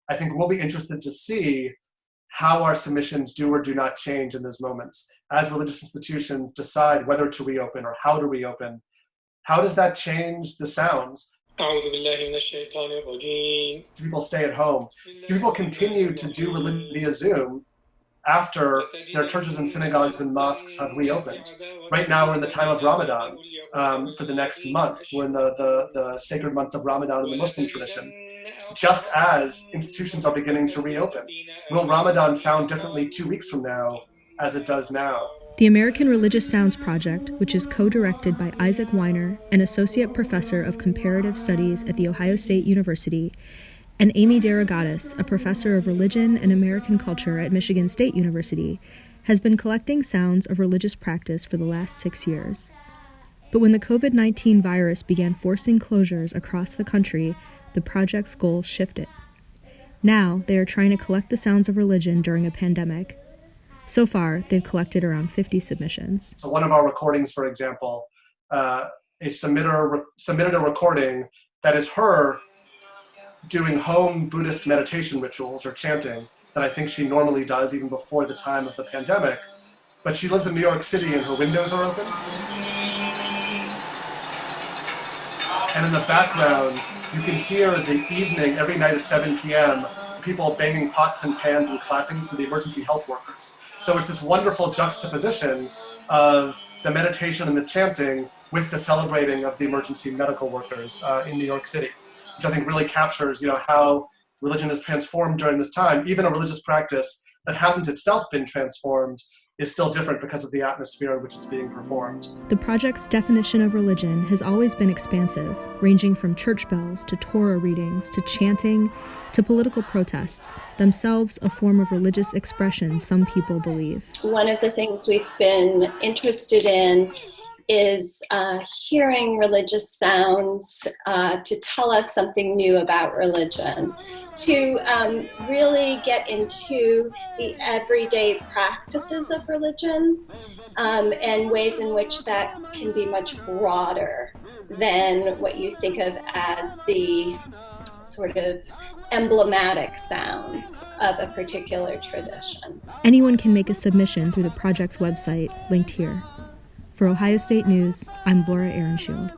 I think we'll be interested to see how our submissions do or do not change in those moments. As religious institutions decide whether to reopen or how to reopen, how does that change the sounds? Do people stay at home? Do people continue to do religion via Zoom after their churches and synagogues and mosques have reopened? Right now we're in the time of Ramadan for the next month. We're in the sacred month of Ramadan in the Muslim tradition. Just as institutions are beginning to reopen, will Ramadan sound differently 2 weeks from now as it does now? The American Religious Sounds Project, which is co-directed by Isaac Weiner, an associate professor of comparative studies at The Ohio State University, and Amy Derogatis, a professor of religion and American culture at Michigan State University, has been collecting sounds of religious practice for the last 6 years. But when the COVID-19 virus began forcing closures across the country, the project's goal shifted. Now, they are trying to collect the sounds of religion during a pandemic. So far, they've collected around 50 submissions. So one of our recordings, for example, a submitter submitted a recording that is her doing home Buddhist meditation rituals or chanting that I think she normally does even before the time of the pandemic. But she lives in New York City and her windows are open. And in the background, you can hear the evening, every night at 7 p.m., people banging pots and pans and clapping for the emergency health workers. So it's this wonderful juxtaposition of the meditation and the chanting with the celebrating of the emergency medical workers in New York City, which I think really captures, how religion is transformed during this time. Even a religious practice that hasn't itself been transformed is still different because of the atmosphere in which it's being performed. The project's definition of religion has always been expansive, ranging from church bells to Torah readings to chanting to political protests, themselves a form of religious expression some people believe. One of the things we've been interested in is hearing religious sounds to tell us something new about religion, to really get into the everyday practices of religion and ways in which that can be much broader than what you think of as the sort of emblematic sounds of a particular tradition. Anyone can make a submission through the project's website, linked here. For Ohio State News, I'm Laura Ahrenshield.